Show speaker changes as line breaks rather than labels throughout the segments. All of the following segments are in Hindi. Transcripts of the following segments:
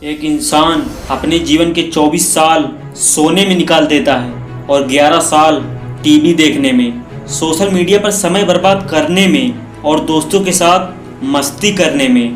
एक इंसान अपने जीवन के 24 साल सोने में निकाल देता है और 11 साल टीवी देखने में, सोशल मीडिया पर समय बर्बाद करने में और दोस्तों के साथ मस्ती करने में।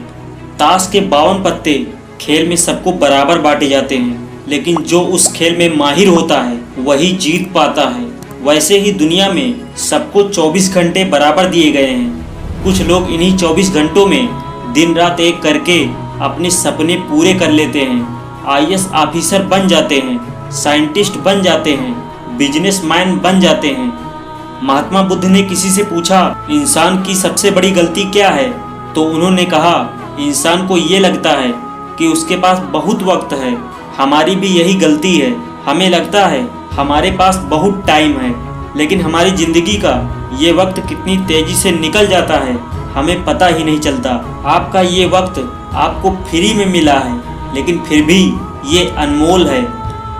ताश के 52 पत्ते खेल में सबको बराबर बांटे जाते हैं, लेकिन जो उस खेल में माहिर होता है वही जीत पाता है। वैसे ही दुनिया में सबको 24 घंटे बराबर दिए गए हैं। कुछ लोग इन्हीं 24 घंटों में दिन रात एक करके अपने सपने पूरे कर लेते हैं। आईएएस ऑफिसर बन जाते हैं, साइंटिस्ट बन जाते हैं, बिजनेसमैन बन जाते हैं। महात्मा बुद्ध ने किसी से पूछा, इंसान की सबसे बड़ी गलती क्या है? तो उन्होंने कहा, इंसान को ये लगता है कि उसके पास बहुत वक्त है। हमारी भी यही गलती है। हमें लगता है हमारे पास बहुत टाइम है, लेकिन हमारी ज़िंदगी का ये वक्त कितनी तेज़ी से निकल जाता है हमें पता ही नहीं चलता। आपका ये वक्त आपको फ्री में मिला है, लेकिन फिर भी ये अनमोल है।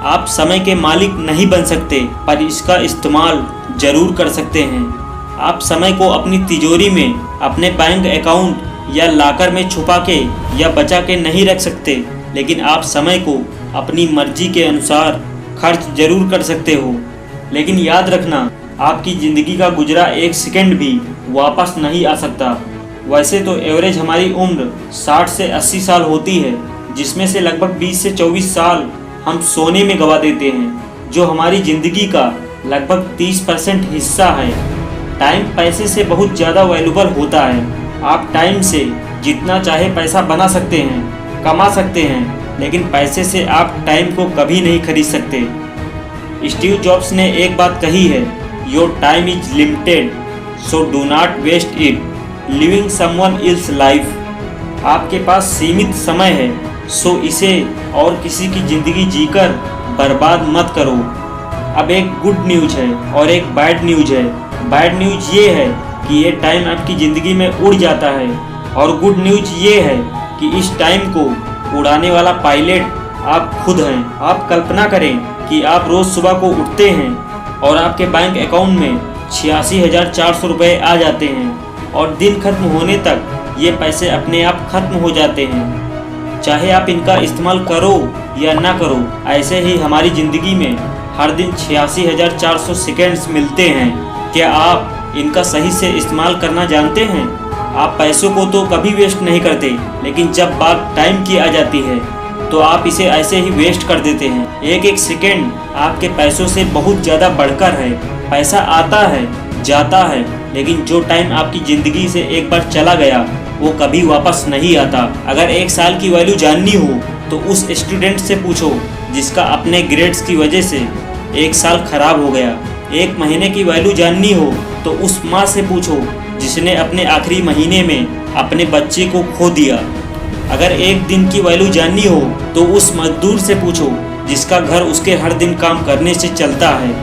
आप समय के मालिक नहीं बन सकते, पर इसका इस्तेमाल ज़रूर कर सकते हैं। आप समय को अपनी तिजोरी में, अपने बैंक अकाउंट या लॉकर में छुपा के या बचा के नहीं रख सकते, लेकिन आप समय को अपनी मर्जी के अनुसार खर्च जरूर कर सकते हो। लेकिन याद रखना, आपकी ज़िंदगी का गुजरा एक सेकंड भी वापस नहीं आ सकता। वैसे तो एवरेज हमारी उम्र 60 से 80 साल होती है, जिसमें से लगभग 20 से 24 साल हम सोने में गवा देते हैं, जो हमारी ज़िंदगी का लगभग 30% हिस्सा है। टाइम पैसे से बहुत ज़्यादा वैल्यूबल होता है। आप टाइम से जितना चाहे पैसा बना सकते हैं, कमा सकते हैं, लेकिन पैसे से आप टाइम को कभी नहीं खरीद सकते। स्टीव जॉब्स ने एक बात कही है, your time is limited, so do not waste it living someone else life. आपके पास सीमित समय है, सो इसे और किसी की ज़िंदगी जीकर बर्बाद मत करो। अब एक गुड न्यूज़ है और एक बैड न्यूज़ है। बैड न्यूज़ ये है कि ये टाइम आपकी ज़िंदगी में उड़ जाता है, और गुड न्यूज़ ये है कि इस टाइम को उड़ाने वाला पायलट आप खुद हैं। आप कल्पना करें कि आप रोज़ सुबह को उठते हैं और आपके बैंक अकाउंट में 86,400 रुपये आ जाते हैं, और दिन खत्म होने तक ये पैसे अपने आप खत्म हो जाते हैं। चाहे आप इनका इस्तेमाल करो या ना करो, ऐसे ही हमारी ज़िंदगी में हर दिन 86,400 सेकेंड्स मिलते हैं। क्या आप इनका सही से इस्तेमाल करना जानते हैं? आप पैसों को तो कभी वेस्ट नहीं करते, लेकिन जब बात टाइम की आ जाती है तो आप इसे ऐसे ही वेस्ट कर देते हैं। एक एक सेकेंड आपके पैसों से बहुत ज़्यादा बढ़कर है। पैसा आता है, जाता है, लेकिन जो टाइम आपकी ज़िंदगी से एक बार चला गया वो कभी वापस नहीं आता। अगर एक साल की वैल्यू जाननी हो तो उस स्टूडेंट से पूछो जिसका अपने ग्रेड्स की वजह से एक साल खराब हो गया। एक महीने की वैल्यू जाननी हो तो उस माँ से पूछो जिसने अपने आखिरी महीने में अपने बच्चे को खो दिया। अगर एक दिन की वैल्यू जाननी हो तो उस मजदूर से पूछो जिसका घर उसके हर दिन काम करने से चलता है।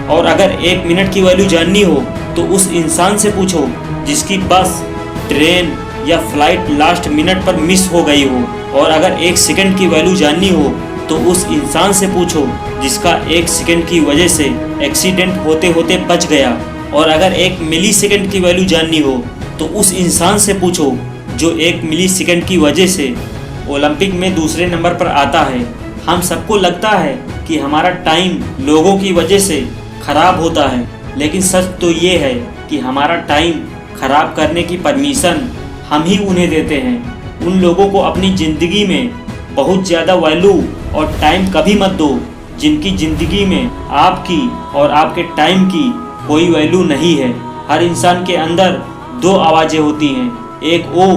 और अगर एक मिनट की वैल्यू जाननी हो तो उस इंसान से पूछो जिसकी बस, ट्रेन या फ्लाइट लास्ट मिनट पर मिस हो गई हो। और अगर एक सेकंड की वैल्यू जाननी हो तो उस इंसान से पूछो जिसका एक सेकंड की वजह से एक्सीडेंट होते होते बच गया। और अगर एक मिली सेकंड की वैल्यू जाननी हो तो उस इंसान से पूछो जो एक मिली सेकंड की वजह से ओलंपिक में दूसरे नंबर पर आता है। हम सबको लगता है कि हमारा टाइम लोगों की वजह से खराब होता है, लेकिन सच तो ये है कि हमारा टाइम खराब करने की परमिशन हम ही उन्हें देते हैं। उन लोगों को अपनी ज़िंदगी में बहुत ज़्यादा वैल्यू और टाइम कभी मत दो जिनकी ज़िंदगी में आपकी और आपके टाइम की कोई वैल्यू नहीं है। हर इंसान के अंदर दो आवाज़ें होती हैं, एक वो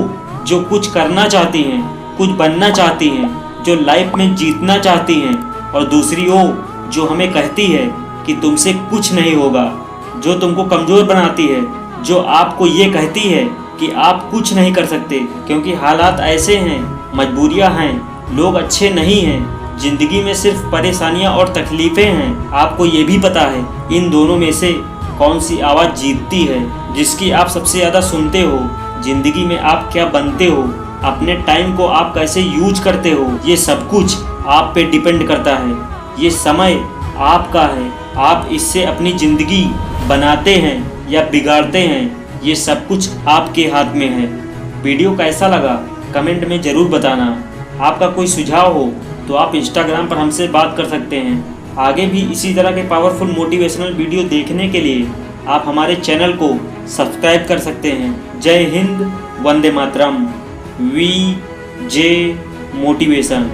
जो कुछ करना चाहती हैं, कुछ बनना चाहती हैं, जो लाइफ में जीतना चाहती हैं, और दूसरी वो जो हमें कहती है कि तुमसे कुछ नहीं होगा, जो तुमको कमज़ोर बनाती है, जो आपको ये कहती है कि आप कुछ नहीं कर सकते क्योंकि हालात ऐसे हैं, मजबूरियां हैं, लोग अच्छे नहीं हैं, ज़िंदगी में सिर्फ परेशानियां और तकलीफ़ें हैं। आपको ये भी पता है इन दोनों में से कौन सी आवाज़ जीतती है, जिसकी आप सबसे ज़्यादा सुनते हो। ज़िंदगी में आप क्या बनते हो, अपने टाइम को आप कैसे यूज करते हो, ये सब कुछ आप पे डिपेंड करता है। ये समय आपका है, आप इससे अपनी ज़िंदगी बनाते हैं या बिगाड़ते हैं, ये सब कुछ आपके हाथ में है। वीडियो कैसा लगा कमेंट में ज़रूर बताना। आपका कोई सुझाव हो तो आप इंस्टाग्राम पर हमसे बात कर सकते हैं। आगे भी इसी तरह के पावरफुल मोटिवेशनल वीडियो देखने के लिए आप हमारे चैनल को सब्सक्राइब कर सकते हैं। जय हिंद, वंदे मातरम। V J motivation.